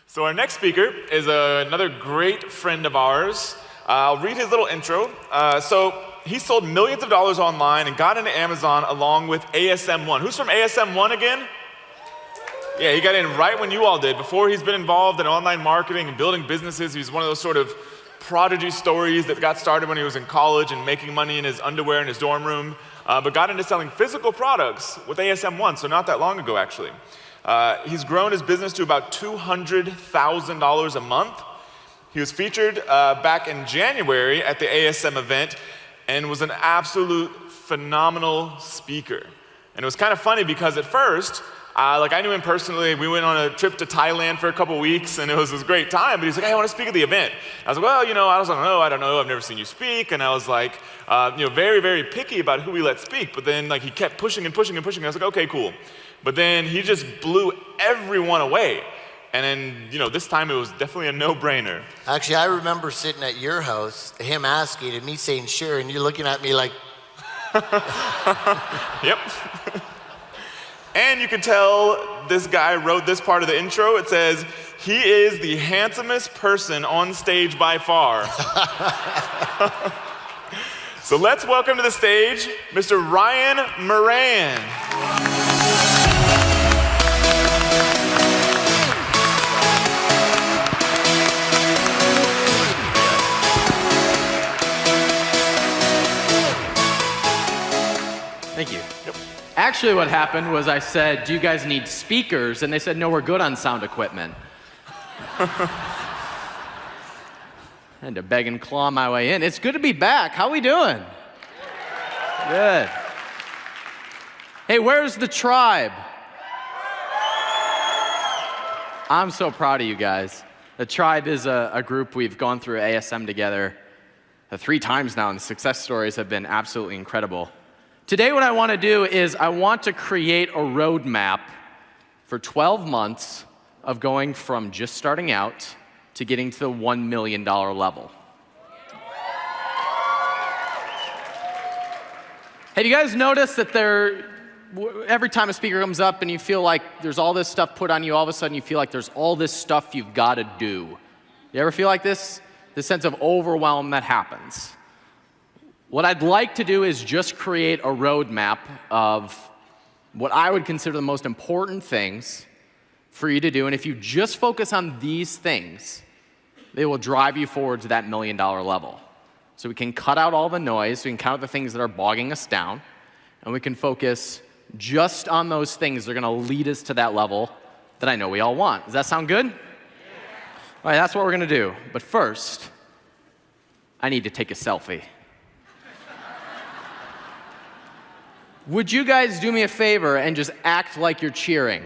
So our next speaker is another great friend of ours. I'll read his little intro. So he sold millions of dollars online and got into Amazon along with ASM1. Who's from ASM1 again? Yeah, he got in right when you all did. Before he's been involved in online marketing and building businesses. He was one of those sort of prodigy stories that got started when he was in college and making money in his underwear in his dorm room, but got into selling physical products with ASM1, so not that long ago actually. He's grown his business to about $200,000 a month. He was featured back in January at the ASM event and was an absolute phenomenal speaker. And it was kind of funny because at first, I knew him personally. We went on a trip to Thailand for a couple weeks, and it was this great time. But he's like, "Hey, I want to speak at the event." I was like, "Well, I don't know. I've never seen you speak." And I was like, very, very picky about who we let speak. But then, he kept pushing and pushing and pushing. I was like, "Okay, cool." But then he just blew everyone away. And then, this time it was definitely a no-brainer. Actually, I remember sitting at your house, him asking and me saying sure, and you looking at me like. Yep. And you can tell this guy wrote this part of the intro. It says, "He is the handsomest person on stage by far." So let's welcome to the stage, Mr. Ryan Moran. Thank you. Yep. Actually, what happened was I said, "Do you guys need speakers?" And they said, "No, we're good on sound equipment." I had to beg and claw my way in. It's good to be back. How we doing? Good. Hey, where's the tribe? I'm so proud of you guys. The tribe is a group we've gone through ASM together 3 times now, and the success stories have been absolutely incredible. Today what I want to do is I want to create a roadmap for 12 months of going from just starting out to getting to the $1 million level. Have you guys noticed that every time a speaker comes up and you feel like there's all this stuff put on you, all of a sudden you feel like there's all this stuff you've got to do? You ever feel like this? This sense of overwhelm that happens. What I'd like to do is just create a roadmap of what I would consider the most important things for you to do. And if you just focus on these things, they will drive you forward to that $1 million level. So we can cut out all the noise, we can cut out the things that are bogging us down, and we can focus just on those things that are going to lead us to that level that I know we all want. Does that sound good? Yeah. All right, that's what we're going to do. But first, I need to take a selfie. Would you guys do me a favor and just act like you're cheering?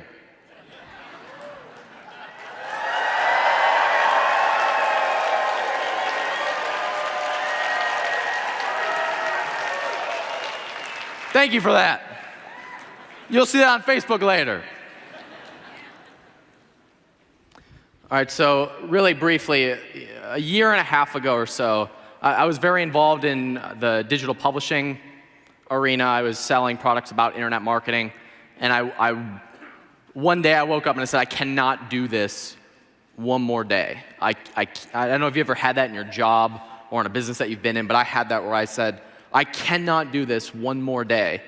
Thank you for that. You'll see that on Facebook later. All right, so really briefly, a year and a half ago or so, I was very involved in the digital publishing arena. I was selling products about internet marketing, and one day I woke up and I said, I cannot do this one more day. I don't know if you ever had that in your job or in a business that you've been in, but I had that where I said, I cannot do this one more day.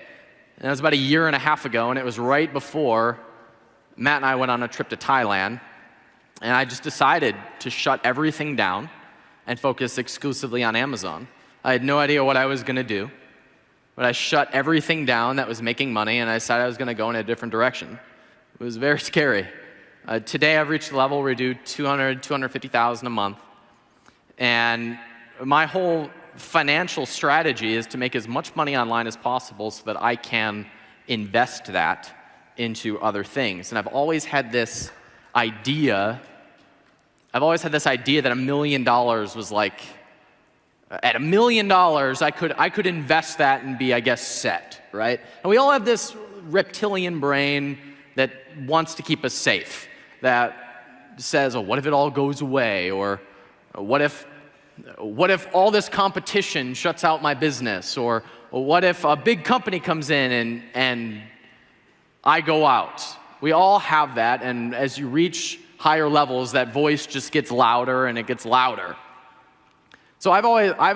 And that was about a year and a half ago, and it was right before Matt and I went on a trip to Thailand, and I just decided to shut everything down and focus exclusively on Amazon. I had no idea what I was going to do. But I shut everything down that was making money, and I decided I was going to go in a different direction. It was very scary. Today, I've reached the level where we do $250,000 a month. And my whole financial strategy is to make as much money online as possible so that I can invest that into other things. And I've always had this idea that $1 million was like, at $1 million, I could invest that and be, I guess, set, right? And we all have this reptilian brain that wants to keep us safe, that says, oh, what if it all goes away? Or what if all this competition shuts out my business? Or what if a big company comes in and I go out? We all have that, and as you reach higher levels, that voice just gets louder and it gets louder. So I've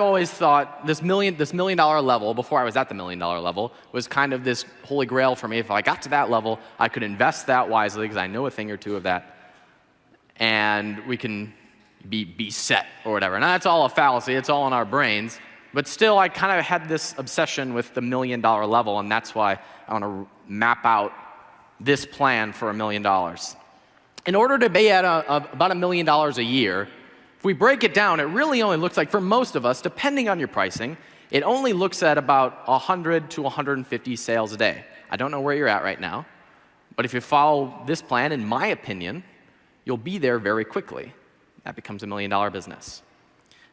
always thought this $1 million level, before I was at the $1 million level, was kind of this holy grail for me. If I got to that level, I could invest that wisely because I know a thing or two of that, and we can be set or whatever. And that's all a fallacy. It's all in our brains. But still, I kind of had this obsession with the $1 million level, and that's why I want to map out this plan for $1 million. In order to be at about $1 million a year, if we break it down, it really only looks like, for most of us, depending on your pricing, it only looks at about 100 to 150 sales a day. I don't know where you're at right now, but if you follow this plan, in my opinion, you'll be there very quickly. That becomes $1 million business.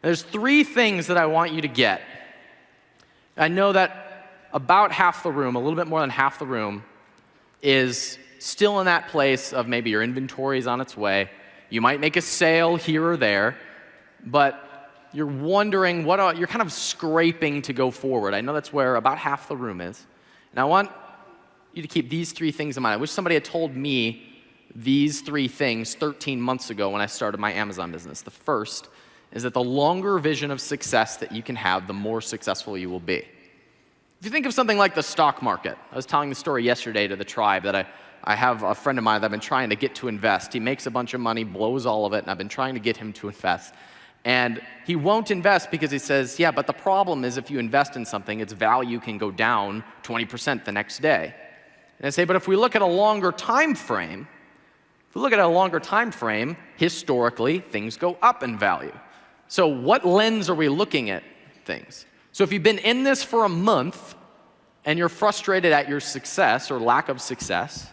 And there's 3 things that I want you to get. I know that about half the room, a little bit more than half the room, is still in that place of maybe your inventory is on its way. You might make a sale here or there, but you're wondering, you're kind of scraping to go forward. I know that's where about half the room is. And I want you to keep these 3 things in mind. I wish somebody had told me these 3 things 13 months ago when I started my Amazon business. The first is that the longer vision of success that you can have, the more successful you will be. If you think of something like the stock market, I was telling the story yesterday to the tribe that I have a friend of mine that I've been trying to get to invest. He makes a bunch of money, blows all of it, and I've been trying to get him to invest. And he won't invest because he says, yeah, but the problem is if you invest in something, its value can go down 20% the next day. And I say, but if we look at a longer time frame, historically, things go up in value. So what lens are we looking at things? So if you've been in this for a month and you're frustrated at your success or lack of success,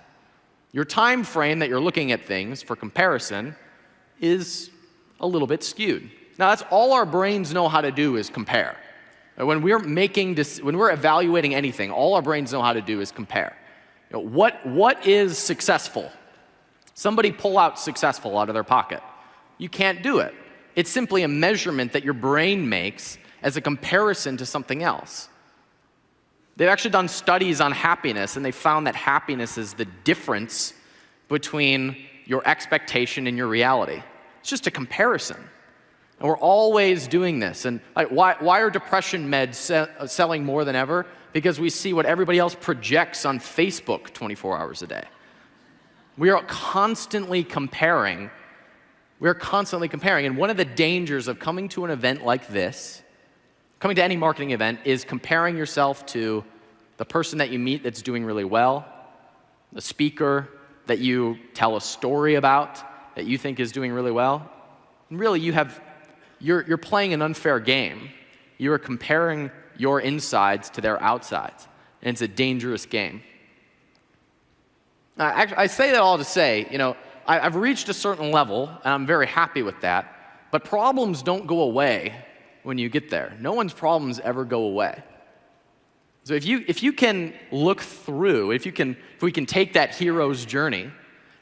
your time frame that you're looking at things for comparison is a little bit skewed. Now, that's all our brains know how to do is compare. When we're evaluating anything, all our brains know how to do is compare. What is successful? Somebody pull out successful out of their pocket. You can't do it. It's simply a measurement that your brain makes as a comparison to something else. They've actually done studies on happiness, and they found that happiness is the difference between your expectation and your reality. It's just a comparison. And we're always doing this. And why are depression meds selling more than ever? Because we see what everybody else projects on Facebook 24 hours a day. We are constantly comparing. And one of the dangers of coming to an event like this, coming to any marketing event, is comparing yourself to the person that you meet that's doing really well, the speaker that you tell a story about that you think is doing really well. And really, you're playing an unfair game. You are comparing your insides to their outsides, and it's a dangerous game. I say that all to say, I've reached a certain level, and I'm very happy with that, but problems don't go away when you get there. No one's problems ever go away. So if you can look through, if we can take that hero's journey,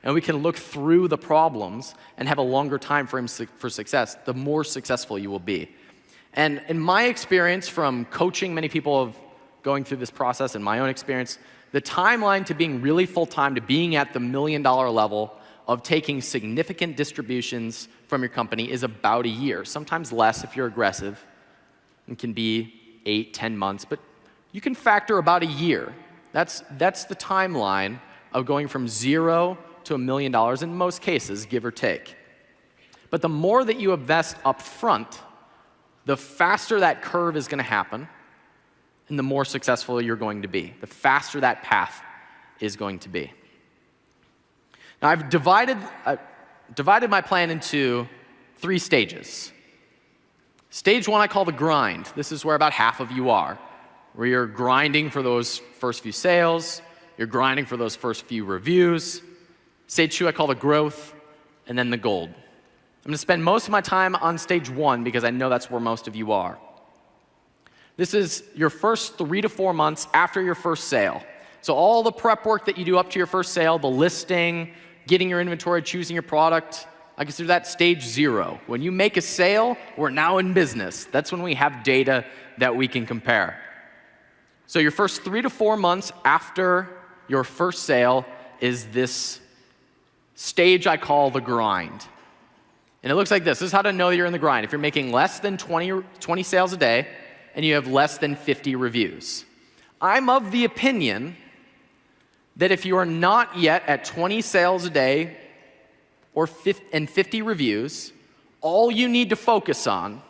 and we can look through the problems and have a longer time frame for success, the more successful you will be. And in my experience from coaching many people of going through this process, and my own experience, the timeline to being really full-time, to being at the $1 million level of taking significant distributions from your company is about a year, sometimes less if you're aggressive. It can be 8, 10 months, but you can factor about a year. That's the timeline of going from 0 to $1 million in most cases, give or take. But the more that you invest up front, the faster that curve is going to happen, and the more successful you're going to be. The faster that path is going to be. Now, I've divided my plan into 3 stages. Stage 1 I call the grind. This is where about half of you are, where you're grinding for those first few sales, you're grinding for those first few reviews. Stage 2 I call the growth, and then the gold. I'm going to spend most of my time on stage 1 because I know that's where most of you are. This is your first 3 to 4 months after your first sale. So all the prep work that you do up to your first sale, the listing, getting your inventory, choosing your product, I consider that stage 0. When you make a sale, we're now in business. That's when we have data that we can compare. So your first 3 to 4 months after your first sale is this stage I call the grind. And it looks like this. This is how to know you're in the grind. If you're making less than 20 sales a day and you have less than 50 reviews. I'm of the opinion that if you are not yet at 20 sales a day and 50 reviews, all you need to focus on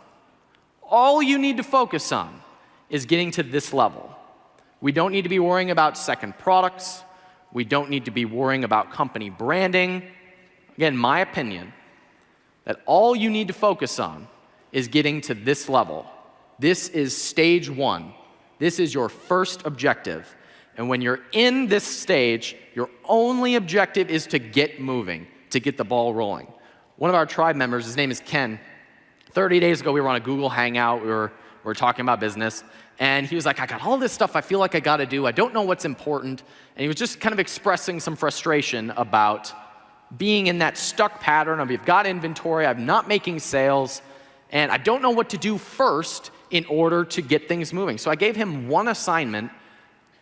is getting to this level. We don't need to be worrying about second products. We don't need to be worrying about company branding. Again, my opinion, that all you need to focus on is getting to this level. This is stage one. This is your first objective. And when you're in this stage, your only objective is to get moving, to get the ball rolling. One of our tribe members, his name is Ken. 30 days ago, we were on a Google Hangout. We were talking about business. And he was like, I got all this stuff I feel like I got to do. I don't know what's important. And he was just kind of expressing some frustration about being in that stuck pattern of, I've got inventory, I'm not making sales, and I don't know what to do first in order to get things moving. So I gave him one assignment,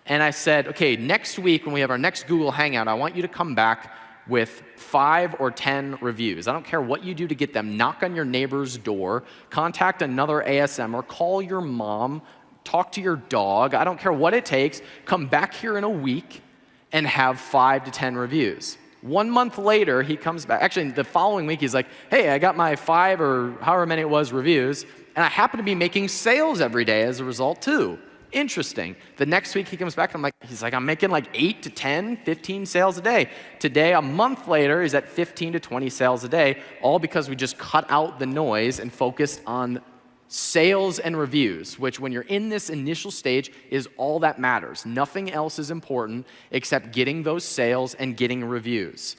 and I said, okay, next week when we have our next Google Hangout, I want you to come back with 5 or 10 reviews. I don't care what you do to get them. Knock on your neighbor's door, contact another ASM, or call your mom, talk to your dog. I don't care what it takes. Come back here in a week and have 5 to 10 reviews. 1 month later, he comes back. Actually, the following week, he's like, hey, I got my 5 or however many it was reviews, and I happen to be making sales every day as a result, too. Interesting. The next week, he comes back, and he's like, I'm making like 8 to 10, 15 sales a day. Today, a month later, he's at 15 to 20 sales a day, all because we just cut out the noise and focused on sales and reviews, which when you're in this initial stage is all that matters. Nothing else is important except getting those sales and getting reviews.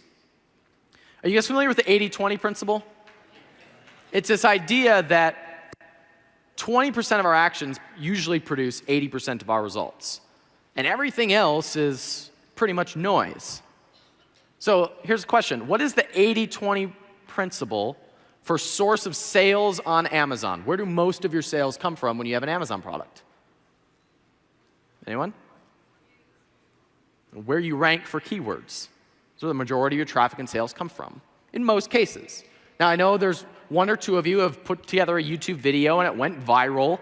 Are you guys familiar with the 80-20 principle? It's this idea that 20% of our actions usually produce 80% of our results. And everything else is pretty much noise. So here's a question. What is the 80-20 principle for source of sales on Amazon? Where do most of your sales come from when you have an Amazon product? Anyone? Where you rank for keywords. So the majority of your traffic and sales come from, in most cases. Now, I know there's 1 or 2 of you have put together a YouTube video and it went viral,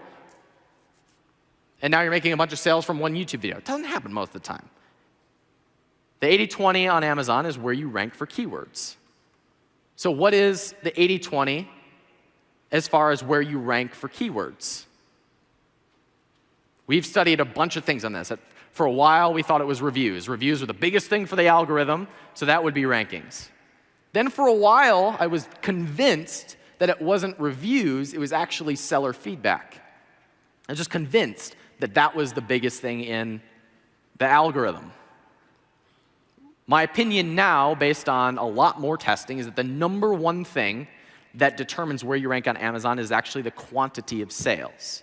and now you're making a bunch of sales from one YouTube video. It doesn't happen most of the time. The 80-20 on Amazon is where you rank for keywords. So what is the 80-20 as far as where you rank for keywords? We've studied a bunch of things on this. For a while, we thought it was reviews. Reviews are the biggest thing for the algorithm, so that would be rankings. Then for a while, I was convinced that it wasn't reviews, it was actually seller feedback. I was just convinced that that was the biggest thing in the algorithm. My opinion now, based on a lot more testing, is that the number one thing that determines where you rank on Amazon is actually the quantity of sales.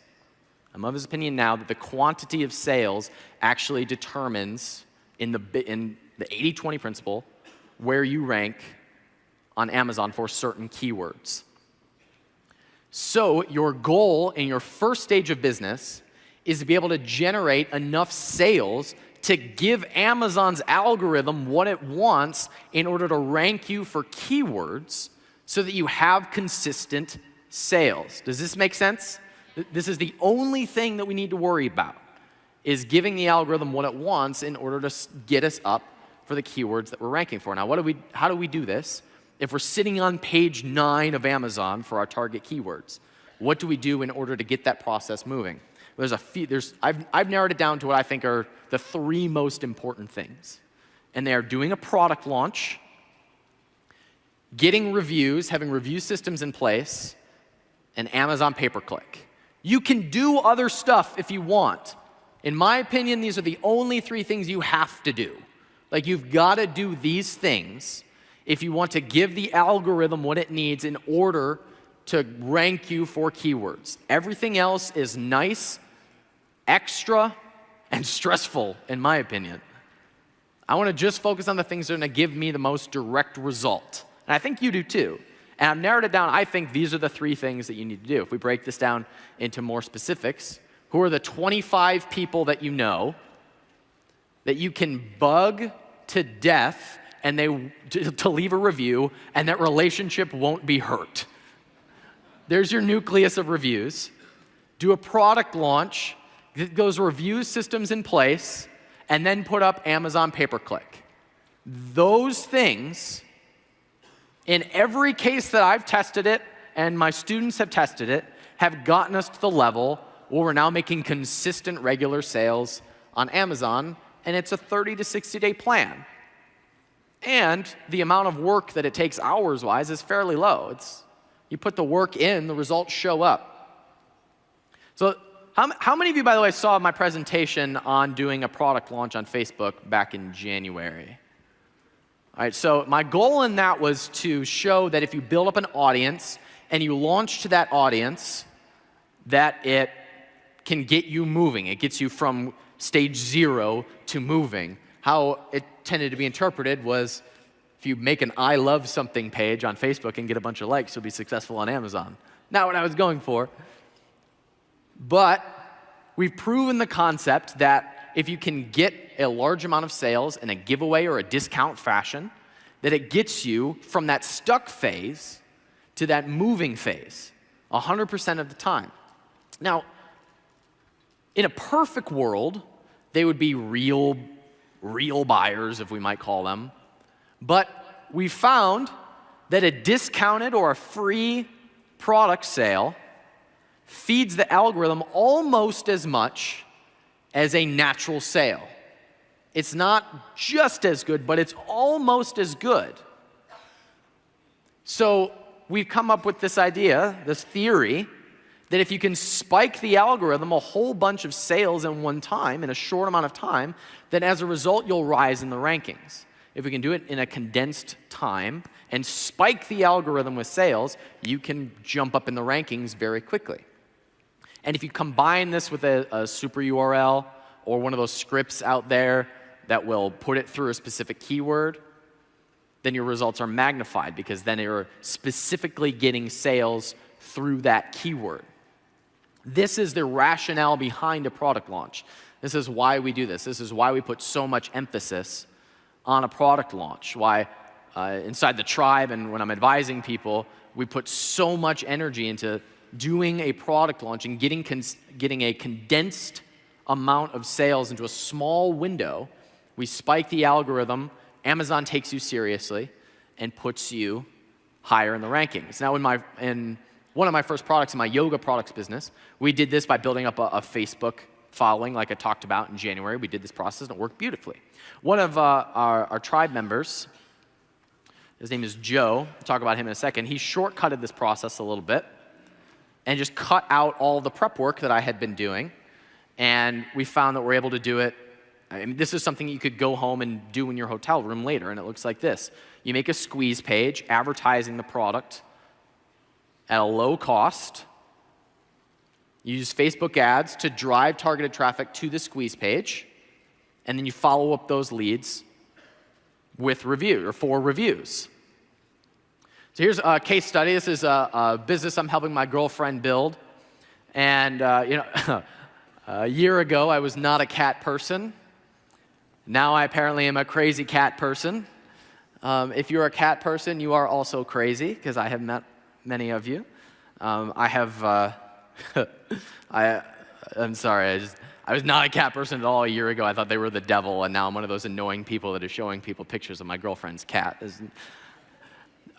I'm of his opinion now that the quantity of sales actually determines, in the 80-20 principle, where you rank on Amazon for certain keywords. So your goal in your first stage of business is to be able to generate enough sales to give Amazon's algorithm what it wants in order to rank you for keywords so that you have consistent sales. Does this make sense? This is the only thing that we need to worry about, is giving the algorithm what it wants in order to get us up for the keywords that we're ranking for. Now, how do we do this? If we're sitting on page 9 of Amazon for our target keywords, what do we do in order to get that process moving? I've narrowed it down to what I think are the 3 most important things. And they are doing a product launch, getting reviews, having review systems in place, and Amazon pay-per-click. You can do other stuff if you want. In my opinion, these are the only 3 things you have to do. Like, you've got to do these things if you want to give the algorithm what it needs in order to rank you for keywords. Everything else is nice, extra, and stressful, in my opinion. I want to just focus on the things that are going to give me the most direct result. And I think you do too. And I've narrowed it down. I think these are the 3 things that you need to do. If we break this down into more specifics, who are the 25 people that you know that you can bug to death and to leave a review, and that relationship won't be hurt. There's your nucleus of reviews. Do a product launch, get those review systems in place, and then put up Amazon pay-per-click. Those things, in every case that I've tested it, and my students have tested it, have gotten us to the level where we're now making consistent regular sales on Amazon, and it's a 30 to 60-day plan. And the amount of work that it takes hours-wise is fairly low. You put the work in, the results show up. So how many of you, by the way, saw my presentation on doing a product launch on Facebook back in January? All right, so my goal in that was to show that if you build up an audience and you launch to that audience, that it can get you moving. It gets you from stage 0 to moving. How it tended to be interpreted was if you make an I love something page on Facebook and get a bunch of likes, you'll be successful on Amazon. Not what I was going for. But we've proven the concept that if you can get a large amount of sales in a giveaway or a discount fashion, that it gets you from that stuck phase to that moving phase 100% of the time. Now, in a perfect world, they would be real buyers, if we might call them. But we found that a discounted or a free product sale feeds the algorithm almost as much as a natural sale. It's not just as good, but it's almost as good. So we've come up with this idea, this theory, that if you can spike the algorithm a whole bunch of sales in one time, in a short amount of time, then as a result, you'll rise in the rankings. If we can do it in a condensed time and spike the algorithm with sales, you can jump up in the rankings very quickly. And if you combine this with a super URL or one of those scripts out there that will put it through a specific keyword, then your results are magnified because then you're specifically getting sales through that keyword. This is the rationale behind a product launch. This is why we do this. This is why we put so much emphasis on a product launch. Why inside the tribe and when I'm advising people, we put so much energy into doing a product launch and getting a condensed amount of sales into a small window. We spike the algorithm, Amazon takes you seriously, and puts you higher in the rankings. Now, in one of my first products in my yoga products business, we did this by building up a Facebook following like I talked about in January. We did this process and it worked beautifully. One of our tribe members, his name is Joe, I'll talk about him in a second, he shortcutted this process a little bit and just cut out all the prep work that I had been doing. And we found that we're able to do it. I mean, this is something you could go home and do in your hotel room later, and it looks like this. You make a squeeze page advertising the product at a low cost. You use Facebook ads to drive targeted traffic to the squeeze page, and then you follow up those leads with for reviews. So here's a case study. This is a business I'm helping my girlfriend build. And a year ago, I was not a cat person. Now I apparently am a crazy cat person. If you're a cat person, you are also crazy, because I have met many of you. I'm sorry, I was not a cat person at all a year ago. I thought they were the devil, and now I'm one of those annoying people that are showing people pictures of my girlfriend's cat.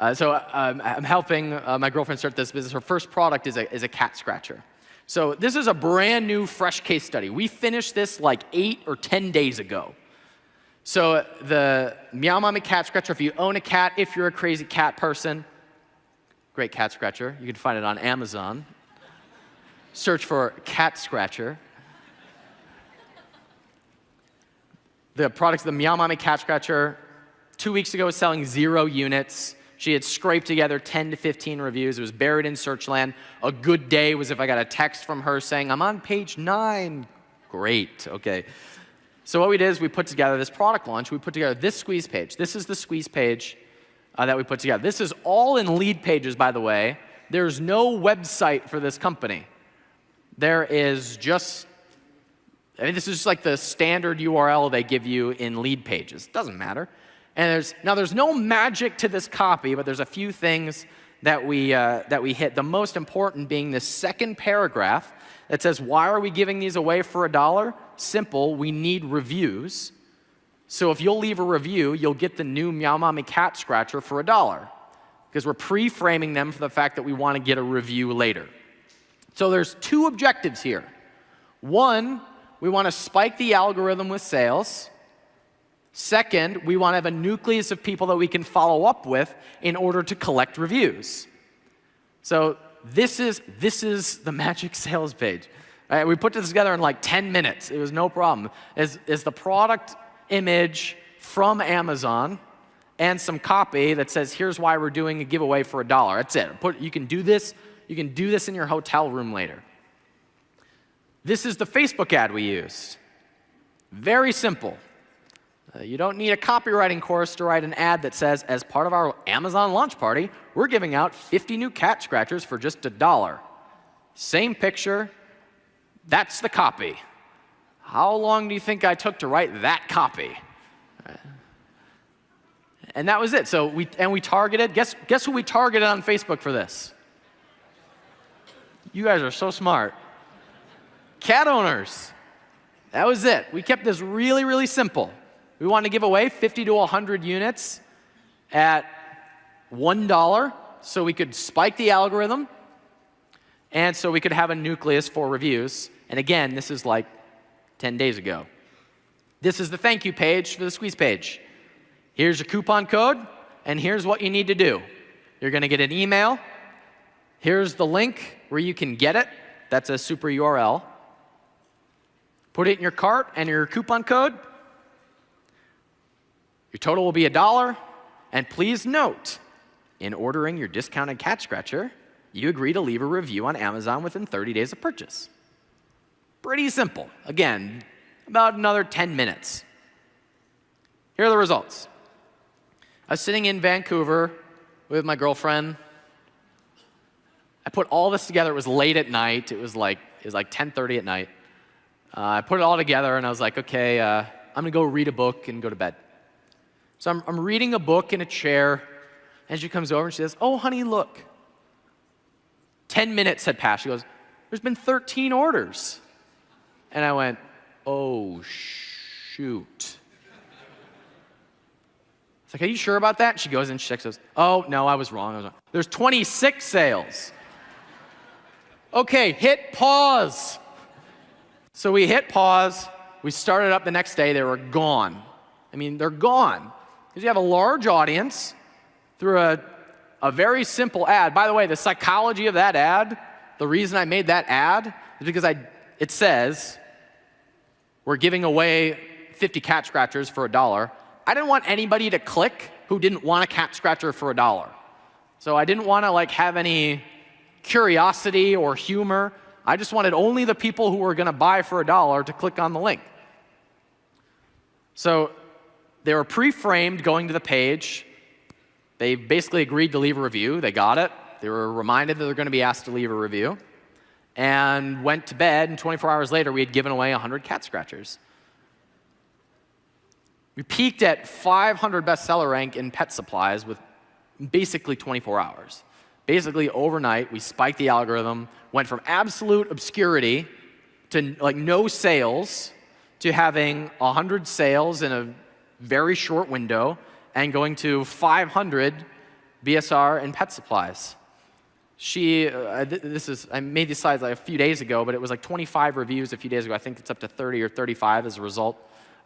I'm helping my girlfriend start this business. Her first product is a cat scratcher. So this is a brand new, fresh case study. We finished this like 8 or 10 days ago. So the Meow Mommy cat scratcher, if you own a cat, if you're a crazy cat person, great cat scratcher. You can find it on Amazon. Search for cat scratcher. The product's the Meow Mommy cat scratcher. 2 weeks ago was selling 0 units. She had scraped together 10 to 15 reviews. It was buried in Searchland. A good day was if I got a text from her saying, I'm on page 9. Great, okay. So what we did is we put together this product launch. We put together this squeeze page. This is the squeeze page that we put together. This is all in lead pages, by the way. There's no website for this company. There is just, this is just like the standard URL they give you in lead pages. Doesn't matter. And there's no magic to this copy, but there's a few things that we hit. The most important being the second paragraph that says, why are we giving these away for $1? Simple, we need reviews. So if you'll leave a review, you'll get the new Meow Mommy cat scratcher for $1. Because we're pre-framing them for the fact that we want to get a review later. So there's two objectives here. One, we want to spike the algorithm with sales. Second, we want to have a nucleus of people that we can follow up with in order to collect reviews. So this is the magic sales page. Right? We put this together in like 10 minutes. It was no problem. Is the product image from Amazon and some copy that says, here's why we're doing a giveaway for $1. That's it. You can do this. You can do this in your hotel room later. This is the Facebook ad we used. Very simple. You don't need a copywriting course to write an ad that says, as part of our Amazon launch party, we're giving out 50 new cat scratchers for just $1. Same picture. That's the copy. How long do you think I took to write that copy? And that was it. So we targeted. Guess who we targeted on Facebook for this? You guys are so smart. Cat owners. That was it. We kept this really, really simple. We wanted to give away 50 to 100 units at $1 so we could spike the algorithm and so we could have a nucleus for reviews. And again, this is like 10 days ago. This is the thank you page for the squeeze page. Here's your coupon code, and here's what you need to do. You're going to get an email. Here's the link where you can get it. That's a super URL. Put it in your cart and your coupon code. Your total will be $1. And please note, in ordering your discounted cat scratcher, you agree to leave a review on Amazon within 30 days of purchase. Pretty simple. Again, about another 10 minutes. Here are the results. I was sitting in Vancouver with my girlfriend. I put all this together. It was late at night. It was like 10:30 at night. I put it all together, and I was like, okay, I'm going to go read a book and go to bed. So I'm reading a book in a chair, and she comes over and she says, oh, honey, look. 10 minutes had passed. She goes, there's been 13 orders. And I went, oh, shoot. It's like, are you sure about that? She goes and she checks, goes, oh, no, I was wrong. There's 26 sales. Okay, hit pause. So we hit pause. We started up the next day. They were gone. I mean, they're gone. Because you have a large audience through a very simple ad. By the way, the psychology of that ad, the reason I made that ad is because it says, we're giving away 50 cat scratchers for $1. I didn't want anybody to click who didn't want a cat scratcher for $1. So I didn't want to have any curiosity or humor. I just wanted only the people who were going to buy for $1 to click on the link. So they were pre-framed going to the page. They basically agreed to leave a review. They got it. They were reminded that they're going to be asked to leave a review and went to bed, and 24 hours later, we had given away 100 cat scratchers. We peaked at 500 bestseller rank in pet supplies with basically 24 hours. Basically, overnight, we spiked the algorithm, went from absolute obscurity to no sales to having 100 sales in a very short window and going to 500 BSR in pet supplies. I made these slides a few days ago, but it was 25 reviews a few days ago. I think it's up to 30 or 35 as a result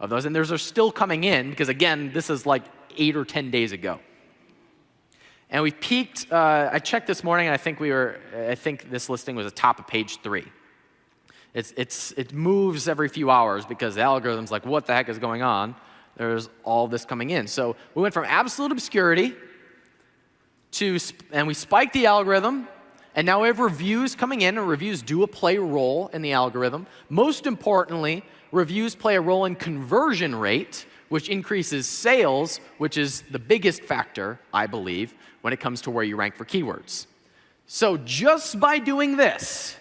of those. And those are still coming in because, again, this is 8 or 10 days ago. And we peaked, I checked this morning, and I think this listing was atop of page 3. It moves every few hours because the algorithm's like, what the heck is going on? There's all this coming in. So we went from absolute obscurity and we spiked the algorithm, and now we have reviews coming in, and reviews do play a role in the algorithm. Most importantly, reviews play a role in conversion rate, which increases sales, which is the biggest factor, I believe, when it comes to where you rank for keywords. So just by doing this,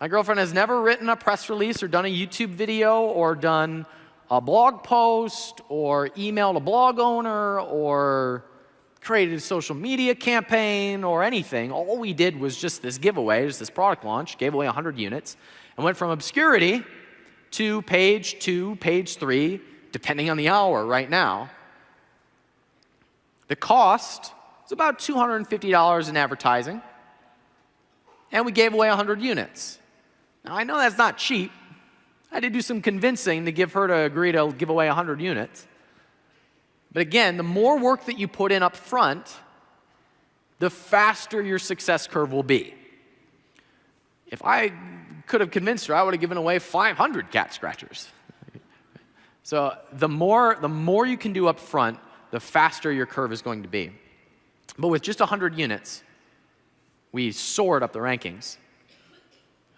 my girlfriend has never written a press release or done a YouTube video or done a blog post or emailed a blog owner or created a social media campaign or anything. All we did was just this giveaway, just this product launch, gave away 100 units, and went from obscurity to page 2, page 3, depending on the hour right now. The cost was about $250 in advertising, and we gave away 100 units. Now, I know that's not cheap. I had to do some convincing to get her to agree to give away 100 units. But again, the more work that you put in up front, the faster your success curve will be. If I could have convinced her, I would have given away 500 cat scratchers. So the more you can do up front, the faster your curve is going to be. But with just 100 units, we soared up the rankings.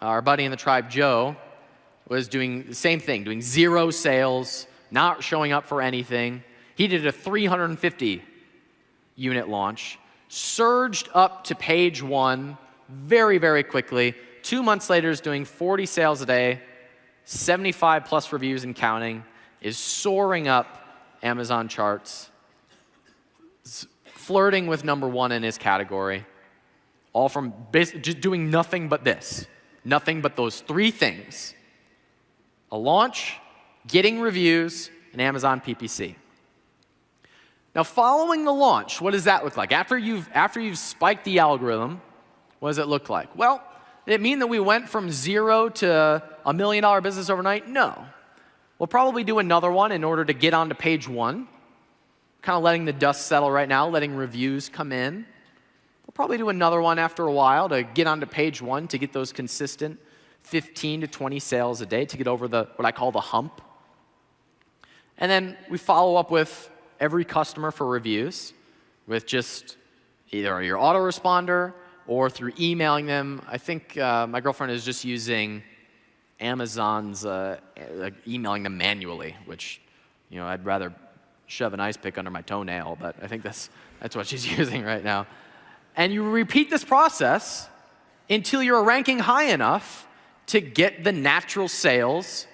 Our buddy in the tribe, Joe, was doing the same thing, doing 0 sales, not showing up for anything. He did a 350 unit launch, surged up to page 1 very, very quickly. 2 months later is doing 40 sales a day, 75 plus reviews and counting, is soaring up Amazon charts, flirting with #1 in his category, all from just doing nothing but this, nothing but those 3 things: a launch, getting reviews, and Amazon PPC. Now, following the launch, what does that look like? After you've spiked the algorithm, what does it look like? Well, did it mean that we went from 0 to $1 million business overnight? No. We'll probably do another one in order to get onto page 1. Kind of letting the dust settle right now, letting reviews come in. We'll probably do another one after a while to get onto page 1 to get those consistent 15 to 20 sales a day to get over what I call the hump. And then we follow up with every customer for reviews with just either your autoresponder or through emailing them. I think my girlfriend is just using Amazon's emailing them manually, which, I'd rather shove an ice pick under my toenail, but I think that's what she's using right now. And you repeat this process until you're ranking high enough to get the natural sales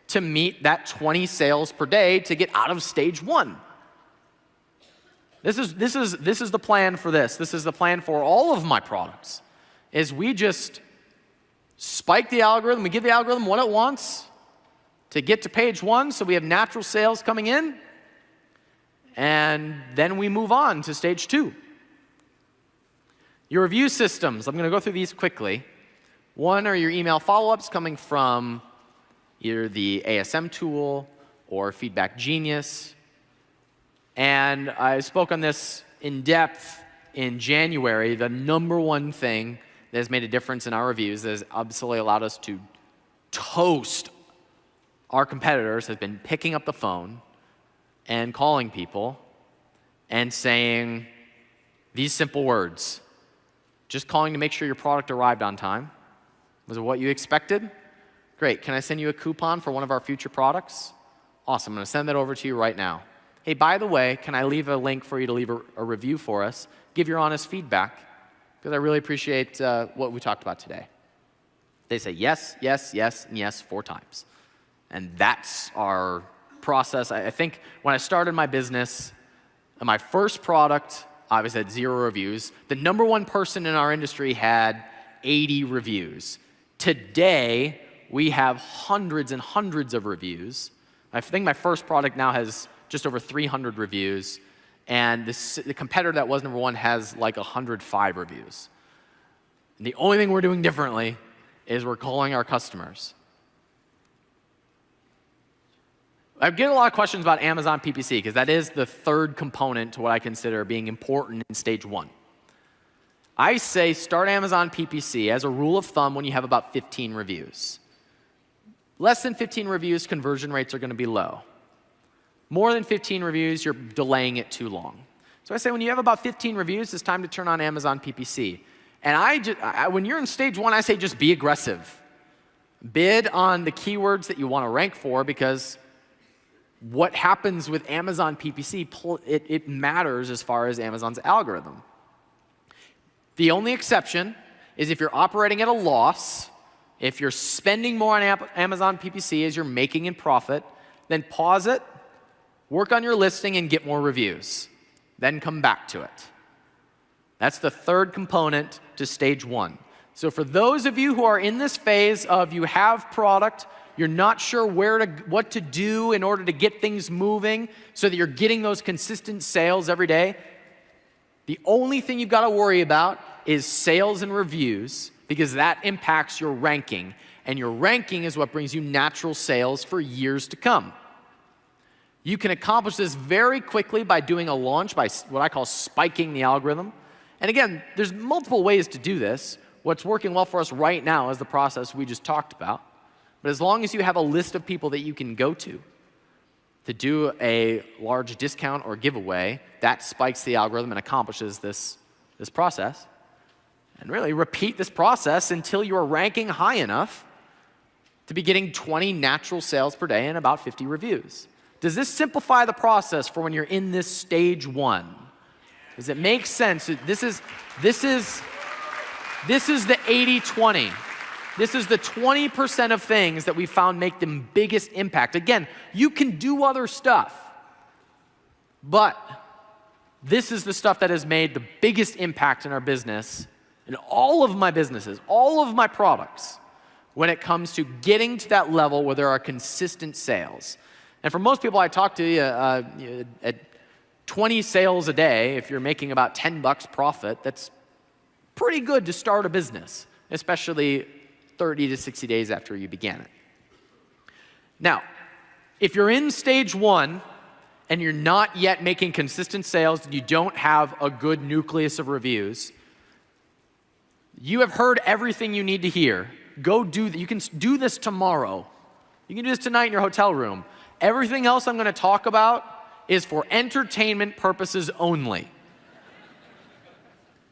to meet that 20 sales per day to get out of stage 1. This is the plan for this. This is the plan for all of my products, is we just spike the algorithm. We give the algorithm what it wants to get to page 1 so we have natural sales coming in, and then we move on to stage 2. Your review systems, I'm going to go through these quickly. One are your email follow-ups coming from either the ASM tool or Feedback Genius. And I spoke on this in depth in January. The #1 thing that has made a difference in our reviews, that has absolutely allowed us to toast our competitors, has been picking up the phone and calling people and saying these simple words. Just calling to make sure your product arrived on time. Was it what you expected? Great. Can I send you a coupon for one of our future products? Awesome. I'm going to send that over to you right now. Hey, by the way, can I leave a link for you to leave a review for us? Give your honest feedback, because I really appreciate what we talked about today. They say yes, yes, yes, and yes 4 times. And that's our process. I think when I started my business, my first product obviously had 0 reviews. The #1 person in our industry had 80 reviews. Today, we have hundreds and hundreds of reviews. I think my first product now has just over 300 reviews, and the competitor that was #1 has like 105 reviews. And the only thing we're doing differently is we're calling our customers. I get a lot of questions about Amazon PPC, because that is the 3rd component to what I consider being important in stage 1. I say start Amazon PPC as a rule of thumb when you have about 15 reviews. Less than 15 reviews, conversion rates are going to be low. More than 15 reviews, you're delaying it too long. So I say when you have about 15 reviews, it's time to turn on Amazon PPC. And when you're in stage 1, I say just be aggressive. Bid on the keywords that you want to rank for, because what happens with Amazon PPC, it matters as far as Amazon's algorithm. The only exception is if you're operating at a loss, if you're spending more on Amazon PPC as you're making in profit, then pause it, work on your listing, and get more reviews. Then come back to it. That's the third component to stage 1. So for those of you who are in this phase of you have product, you're not sure what to do in order to get things moving so that you're getting those consistent sales every day, the only thing you've got to worry about is sales and reviews, because that impacts your ranking. And your ranking is what brings you natural sales for years to come. You can accomplish this very quickly by doing a launch, by what I call spiking the algorithm. And again, there's multiple ways to do this. What's working well for us right now is the process we just talked about. But as long as you have a list of people that you can go to do a large discount or giveaway, that spikes the algorithm and accomplishes this process. And really repeat this process until you're ranking high enough to be getting 20 natural sales per day and about 50 reviews. Does this simplify the process for when you're in this stage 1? Does it make sense? This is the 80-20. This is the 20% of things that we found make the biggest impact. Again, you can do other stuff, but this is the stuff that has made the biggest impact in our business, in all of my businesses, all of my products, when it comes to getting to that level where there are consistent sales. And for most people I talk to, at 20 sales a day, if you're making about $10 profit, that's pretty good to start a business, especially 30 to 60 days after you began it. Now, if you're in stage 1 and you're not yet making consistent sales, and you don't have a good nucleus of reviews, you have heard everything you need to hear. Go do that. You can do this tomorrow. You can do this tonight in your hotel room. Everything else I'm going to talk about is for entertainment purposes only.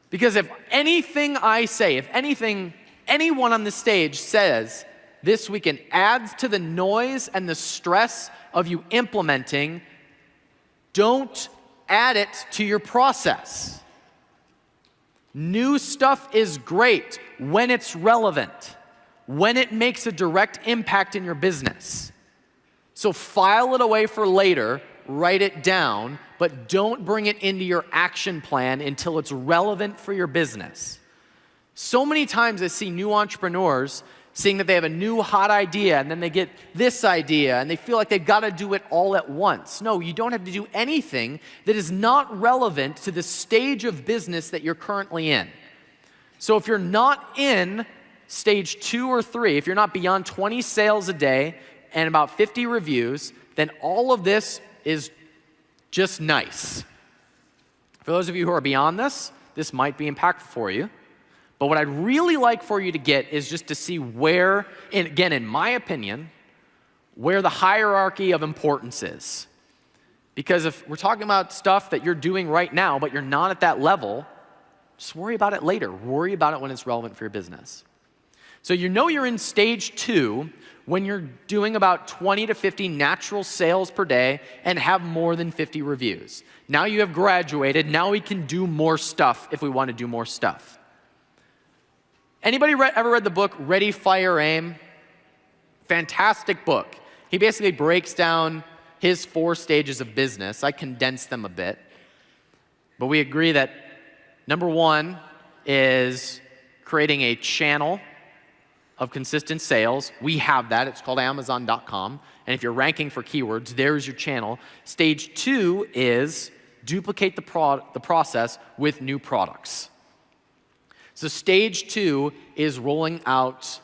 Because if anything I say, if anything anyone on the stage says this weekend adds to the noise and the stress of you implementing, don't add it to your process. New stuff is great when it's relevant, when it makes a direct impact in your business. So file it away for later, write it down, but don't bring it into your action plan until it's relevant for your business. So many times I see new entrepreneurs seeing that they have a new hot idea, and then they get this idea, and they feel like they've got to do it all at once. No, you don't have to do anything that is not relevant to the stage of business that you're currently in. So if you're not in stage 2 or 3, if you're not beyond 20 sales a day and about 50 reviews, then all of this is just nice. For those of you who are beyond this, this might be impactful for you. But what I'd really like for you to get is just to see where, and again, in my opinion, where the hierarchy of importance is. Because if we're talking about stuff that you're doing right now, but you're not at that level, just worry about it later. Worry about it when it's relevant for your business. So you know you're in stage 2 when you're doing about 20 to 50 natural sales per day and have more than 50 reviews. Now you have graduated. Now we can do more stuff if we want to do more stuff. Anybody ever read the book Ready, Fire, Aim? Fantastic book. He basically breaks down his 4 stages of business. I condensed them a bit. But we agree that number 1 is creating a channel of consistent sales. We have that. It's called Amazon.com. And if you're ranking for keywords, there's your channel. Stage 2 is duplicate the process with new products. So stage 2 is rolling out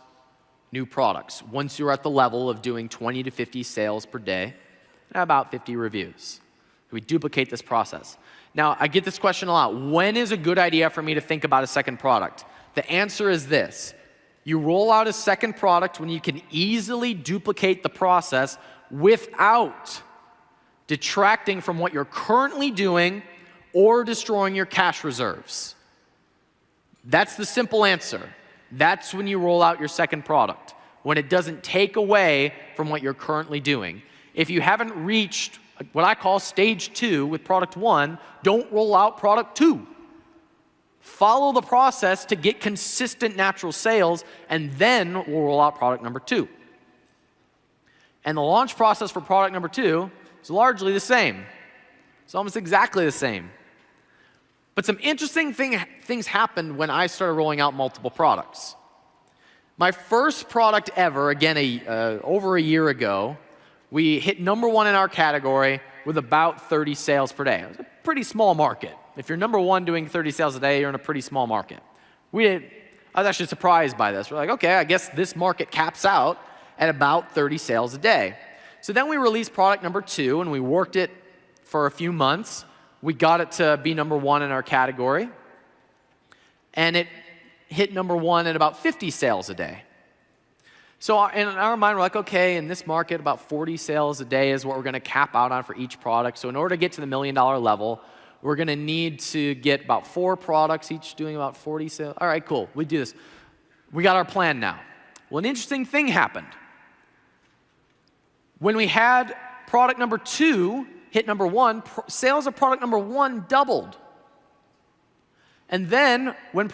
new products. Once you're at the level of doing 20 to 50 sales per day and about 50 reviews. We duplicate this process. Now, I get this question a lot. When is a good idea for me to think about a second product? The answer is this. You roll out a second product when you can easily duplicate the process without detracting from what you're currently doing or destroying your cash reserves. That's the simple answer. That's when you roll out your second product, when it doesn't take away from what you're currently doing. If you haven't reached what I call stage 2 with product 1, don't roll out product 2. Follow the process to get consistent natural sales, and then we'll roll out product number 2. And the launch process for product number 2 is largely the same. It's almost exactly the same. But some interesting things happened when I started rolling out multiple products. My first product ever, again, over a year ago, we hit number 1 in our category with about 30 sales per day. It was a pretty small market. If you're number 1 doing 30 sales a day, you're in a pretty small market. I was actually surprised by this. We're like, okay, I guess this market caps out at about 30 sales a day. So then we released product number 2, and we worked it for a few months. We got it to be number 1 in our category, and it hit number 1 at about 50 sales a day. So in our mind, we're like, okay, in this market, about 40 sales a day is what we're going to cap out on for each product. So in order to get to the $1 million level, we're going to need to get about 4 products, each doing about 40 sales. All right, cool. We do this. We got our plan now. Well, an interesting thing happened. When we had product number 2 hit number 1, sales of product number 1 doubled. And then when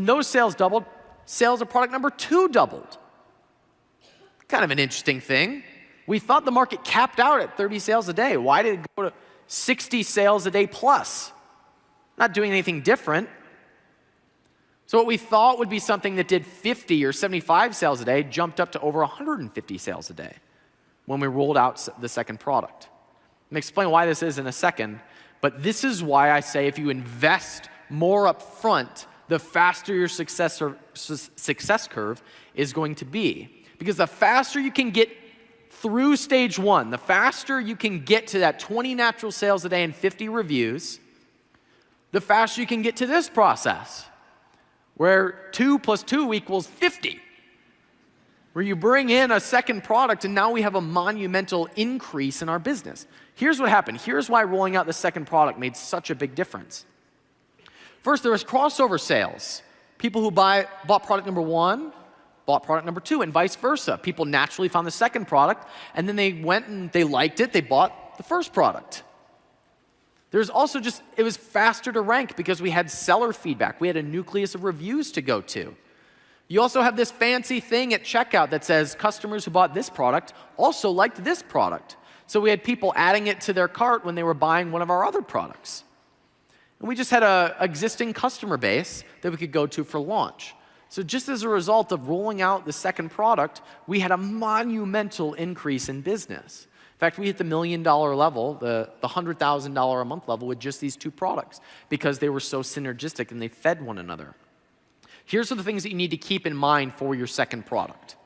those sales doubled, sales of product number 2 doubled. Kind of an interesting thing. We thought the market capped out at 30 sales a day. Why did it go to 60 sales a day plus? Not doing anything different. So what we thought would be something that did 50 or 75 sales a day jumped up to over 150 sales a day when we rolled out the second product. I'm going to explain why this is in a second, but this is why I say if you invest more up front, the faster your success curve is going to be. Because the faster you can get through stage 1, the faster you can get to that 20 natural sales a day and 50 reviews, the faster you can get to this process, where 2 plus 2 equals 50. Where you bring in a second product and now we have a monumental increase in our business. Here's what happened. Here's why rolling out the second product made such a big difference. First, there was crossover sales. People who bought product number 1 bought product number 2 and vice versa. People naturally found the second product and then they went and they liked it, they bought the first product. There's also it was faster to rank because we had seller feedback. We had a nucleus of reviews to go to. You also have this fancy thing at checkout that says customers who bought this product also liked this product. So we had people adding it to their cart when they were buying one of our other products. And we just had an existing customer base that we could go to for launch. So just as a result of rolling out the second product, we had a monumental increase in business. In fact, we hit the $1 million level, the $100,000 a month level with just these 2 products because they were so synergistic and they fed one another. Here's the things that you need to keep in mind for your second product.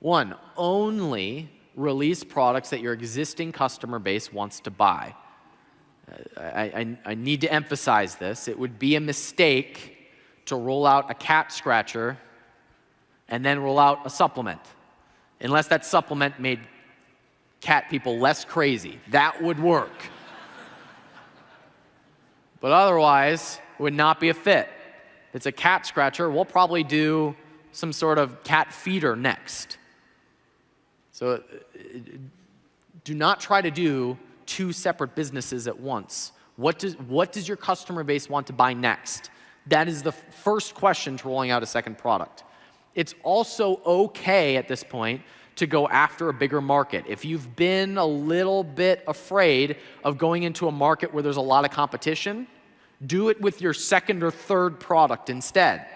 1, only release products that your existing customer base wants to buy. I need to emphasize this. It would be a mistake to roll out a cat scratcher and then roll out a supplement, unless that supplement made cat people less crazy. That would work. But otherwise, it would not be a fit. If it's a cat scratcher, we'll probably do some sort of cat feeder next. So do not try to do 2 separate businesses at once. What does your customer base want to buy next? That is the first question to rolling out a second product. It's also okay at this point to go after a bigger market. If you've been a little bit afraid of going into a market where there's a lot of competition, do it with your second or third product instead.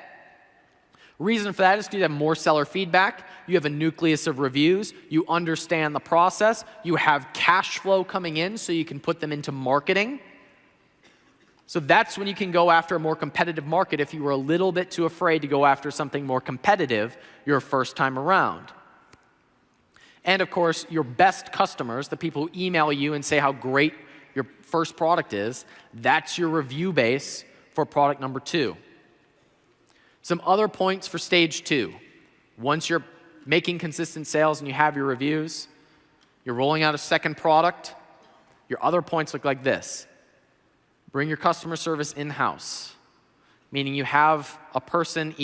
Reason for that is because you have more seller feedback, you have a nucleus of reviews, you understand the process, you have cash flow coming in so you can put them into marketing. So that's when you can go after a more competitive market if you were a little bit too afraid to go after something more competitive your first time around. And of course, your best customers, the people who email you and say how great your first product is, that's your review base for product number 2. Some other points for stage 2. Once you're making consistent sales and you have your reviews, you're rolling out a second product, your other points look like this. Bring your customer service in-house, meaning you have a person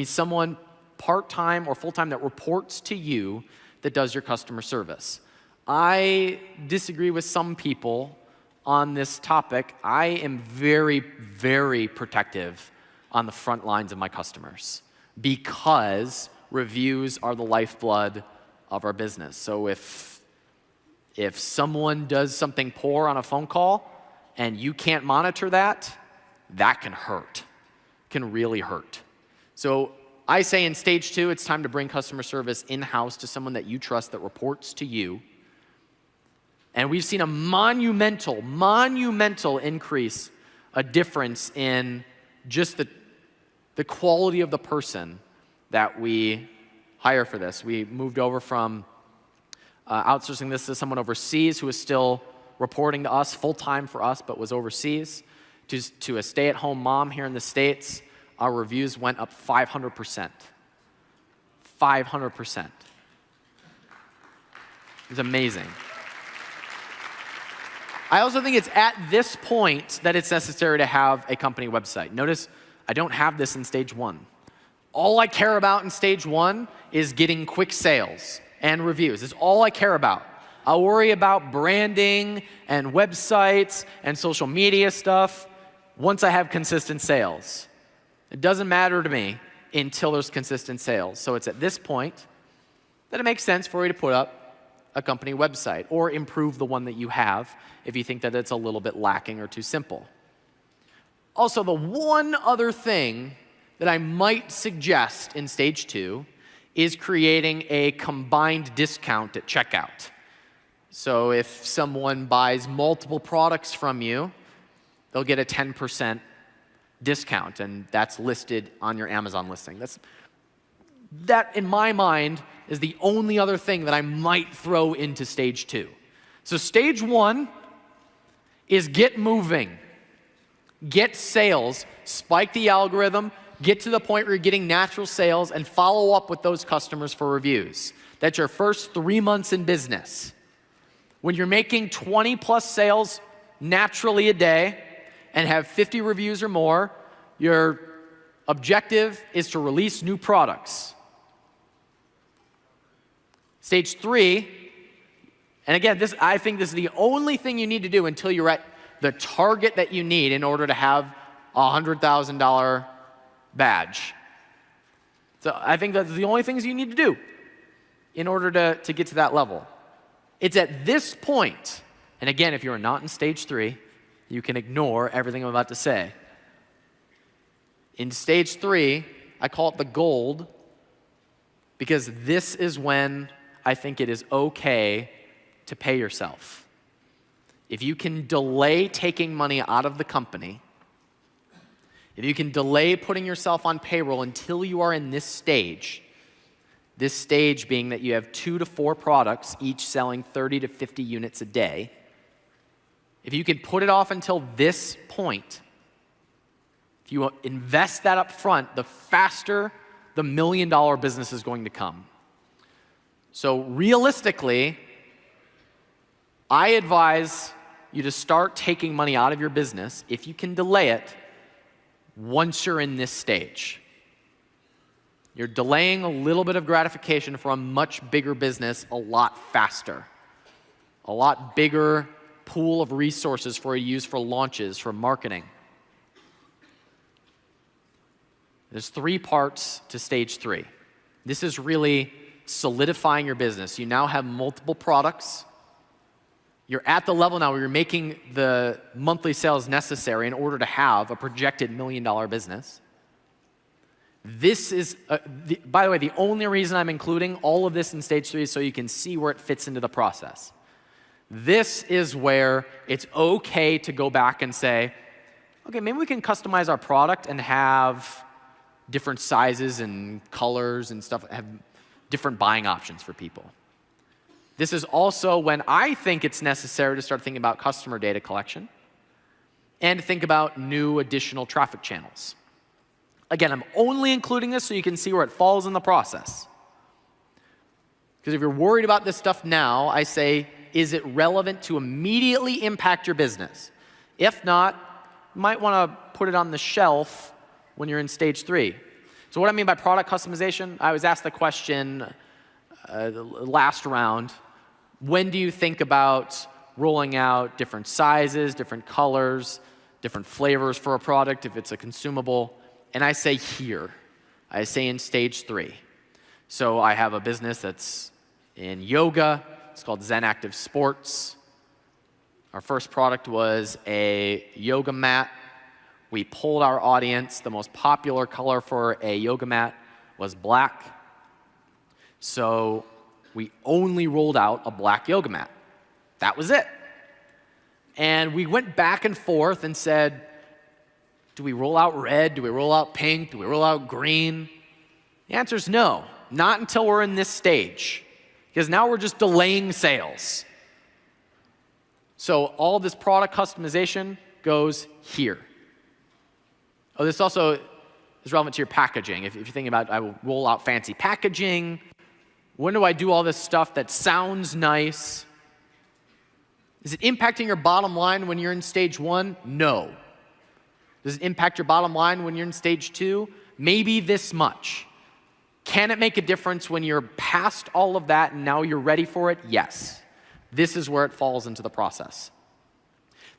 someone part-time or full-time that reports to you that does your customer service. I disagree with some people on this topic. I am very, very protective on the front lines of my customers because reviews are the lifeblood of our business. So if someone does something poor on a phone call and you can't monitor that, that can hurt, can really hurt. So I say in stage 2, it's time to bring customer service in-house to someone that you trust that reports to you. And we've seen a monumental increase, a difference in just the quality of the person that we hire for this. We moved over from outsourcing this to someone overseas who is still reporting to us full-time for us, but was overseas, to a stay-at-home mom here in the States. Our reviews went up 500%. 500%. It's amazing. I also think it's at this point that it's necessary to have a company website. Notice I don't have this in stage 1. All I care about in stage 1 is getting quick sales and reviews. It's all I care about. I'll worry about branding and websites and social media stuff once I have consistent sales. It doesn't matter to me until there's consistent sales. So it's at this point that it makes sense for you to put up a company website or improve the one that you have if you think that it's a little bit lacking or too simple. Also, the one other thing that I might suggest in stage 2 is creating a combined discount at checkout. So if someone buys multiple products from you, they'll get a 10% discount, and that's listed on your Amazon listing. That, in my mind, is the only other thing that I might throw into stage 2. So stage 1 is get moving, get sales, spike the algorithm, get to the point where you're getting natural sales, and follow up with those customers for reviews. That's your first 3 months in business. When you're making 20 plus sales naturally a day and have 50 reviews or more, your objective is to release new products. Stage 3, and again, I think this is the only thing you need to do until you're at the target that you need in order to have a $100,000 badge. So I think that's the only things you need to do in order to get to that level. It's at this point, and again, if you're not in stage 3, you can ignore everything I'm about to say. In stage 3, I call it the gold, because this is when I think it is okay to pay yourself. If you can delay taking money out of the company, if you can delay putting yourself on payroll until you are in this stage being that you have 2 to 4 products, each selling 30 to 50 units a day, if you can put it off until this point, if you invest that up front, the faster the $1 million business is going to come. So realistically, I advise you to start taking money out of your business, if you can delay it, once you're in this stage. You're delaying a little bit of gratification for a much bigger business a lot faster. A lot bigger pool of resources for you to use for launches, for marketing. There's 3 parts to stage 3. This is really solidifying your business. You now have multiple products. You're at the level now where you're making the monthly sales necessary in order to have a projected $1 million business. This is, by the way, the only reason I'm including all of this in stage 3 is so you can see where it fits into the process. This is where it's okay to go back and say, okay, maybe we can customize our product and have different sizes and colors and stuff, have different buying options for people. This is also when I think it's necessary to start thinking about customer data collection and to think about new additional traffic channels. Again, I'm only including this so you can see where it falls in the process. Because if you're worried about this stuff now, I say, is it relevant to immediately impact your business? If not, you might want to put it on the shelf when you're in stage 3. So what I mean by product customization, I was asked the question last round, when do you think about rolling out different sizes, different colors, different flavors for a product if it's a consumable? And I say here. I say in stage 3. So I have a business that's in yoga. It's called Zen Active Sports. Our first product was a yoga mat. We polled our audience. The most popular color for a yoga mat was black. So we only rolled out a black yoga mat. That was it. And we went back and forth and said, do we roll out red? Do we roll out pink? Do we roll out green? The answer is no, not until we're in this stage, because now we're just delaying sales. So all this product customization goes here. Oh, this also is relevant to your packaging. If you're thinking about, I will roll out fancy packaging. When do I do all this stuff that sounds nice? Is it impacting your bottom line when you're in stage 1? No. Does it impact your bottom line when you're in stage 2? Maybe this much. Can it make a difference when you're past all of that and now you're ready for it? Yes. This is where it falls into the process.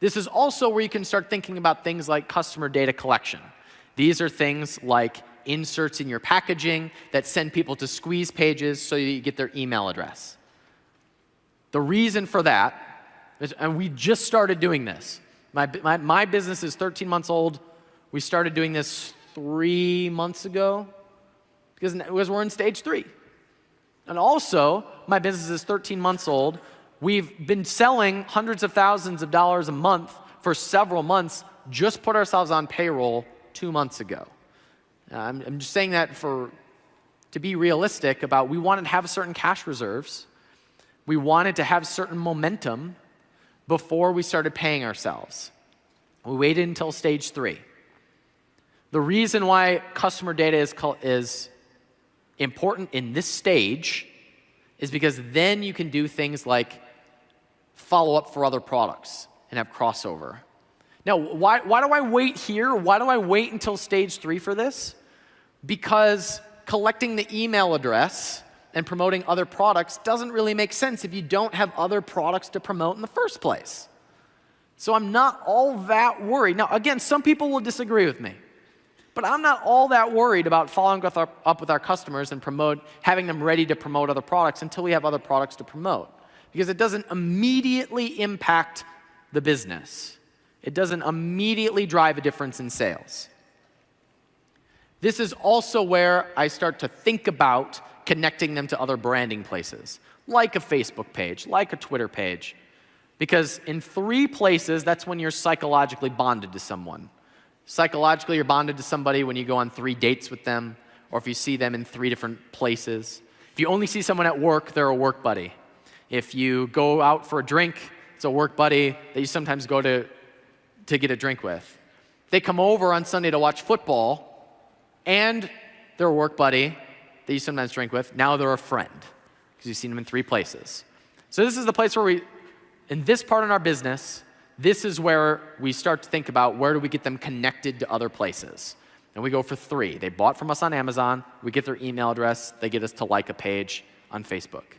This is also where you can start thinking about things like customer data collection. These are things like inserts in your packaging that send people to squeeze pages so you get their email address. The reason for that is, and we just started doing this. My business is 13 months old. We started doing this 3 months ago because we're in stage 3. And also, my business is 13 months old. We've been selling hundreds of thousands of dollars a month for several months, just put ourselves on payroll 2 months ago. I'm just saying that to be realistic about we wanted to have certain cash reserves. We wanted to have certain momentum before we started paying ourselves. We waited until stage 3. The reason why customer data is important in this stage is because then you can do things like follow up for other products and have crossover. Now, why do I wait here? Why do I wait until stage 3 for this? Because collecting the email address and promoting other products doesn't really make sense if you don't have other products to promote in the first place. So I'm not all that worried. Now, again, some people will disagree with me, but I'm not all that worried about following up with our customers and having them ready to promote other products until we have other products to promote, because it doesn't immediately impact the business. It doesn't immediately drive a difference in sales. This is also where I start to think about connecting them to other branding places, like a Facebook page, like a Twitter page. Because in 3 places, that's when you're psychologically bonded to someone. Psychologically, you're bonded to somebody when you go on 3 dates with them, or if you see them in 3 different places. If you only see someone at work, they're a work buddy. If you go out for a drink, it's a work buddy that you sometimes go to get a drink with. If they come over on Sunday to watch football, and they're a work buddy that you sometimes drink with, now they're a friend, because you've seen them in 3 places. So this is the place where in this part in our business, this is where we start to think about where do we get them connected to other places. And we go for 3. They bought from us on Amazon, we get their email address, they get us to like a page on Facebook.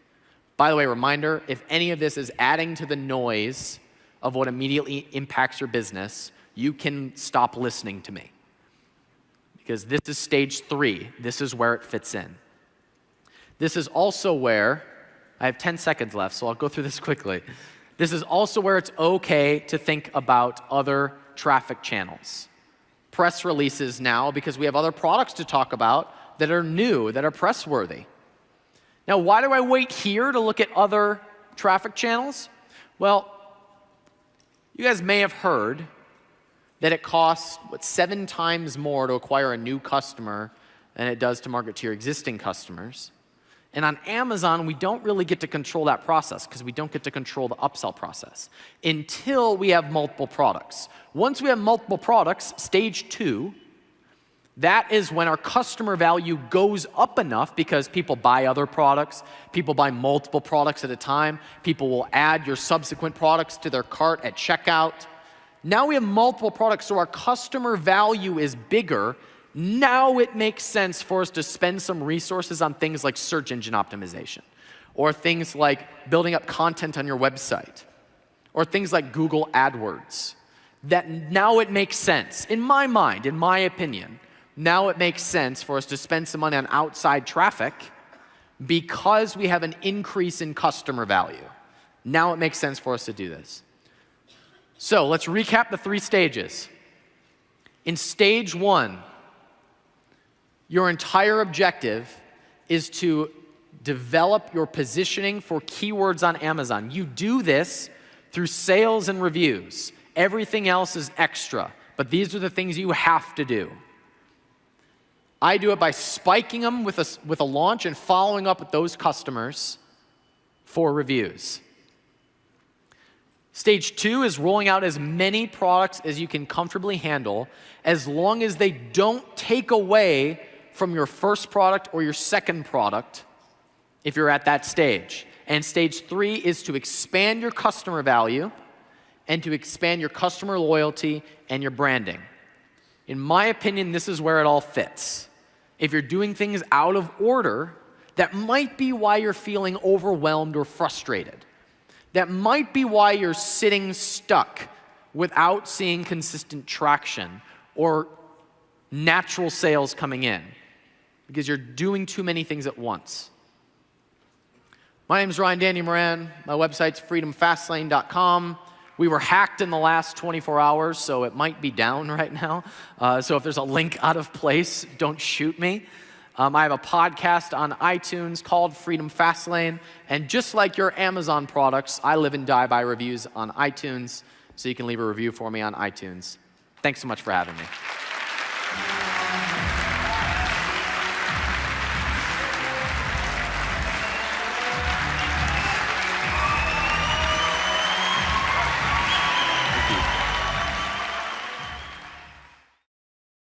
By the way, reminder, if any of this is adding to the noise of what immediately impacts your business, you can stop listening to me. Because this is stage 3. This is where it fits in. This is also where, I have 10 seconds left, so I'll go through this quickly. This is also where it's okay to think about other traffic channels. Press releases now, because we have other products to talk about that are new, that are press-worthy. Now, why do I wait here to look at other traffic channels? Well, you guys may have heard that it costs, 7 times more to acquire a new customer than it does to market to your existing customers. And on Amazon, we don't really get to control that process because we don't get to control the upsell process until we have multiple products. Once we have multiple products, stage 2, that is when our customer value goes up enough because people buy other products, people buy multiple products at a time, people will add your subsequent products to their cart at checkout. Now we have multiple products, so our customer value is bigger. Now it makes sense for us to spend some resources on things like search engine optimization, or things like building up content on your website, or things like Google AdWords. That now it makes sense, in my mind, in my opinion, now it makes sense for us to spend some money on outside traffic because we have an increase in customer value. Now it makes sense for us to do this. So let's recap the 3 stages. In stage 1, your entire objective is to develop your positioning for keywords on Amazon. You do this through sales and reviews. Everything else is extra, but these are the things you have to do. I do it by spiking them with a launch and following up with those customers for reviews. Stage 2 is rolling out as many products as you can comfortably handle, as long as they don't take away from your first product or your second product if you're at that stage. And stage 3 is to expand your customer value and to expand your customer loyalty and your branding. In my opinion, this is where it all fits. If you're doing things out of order, that might be why you're feeling overwhelmed or frustrated. That might be why you're sitting stuck without seeing consistent traction or natural sales coming in, because you're doing too many things at once. My name is Ryan Dandy Moran. My website's freedomfastlane.com. We were hacked in the last 24 hours, so it might be down right now. So if there's a link out of place, don't shoot me. I have a podcast on iTunes called Freedom Fastlane. And just like your Amazon products, I live and die by reviews on iTunes. So you can leave a review for me on iTunes. Thanks so much for having me.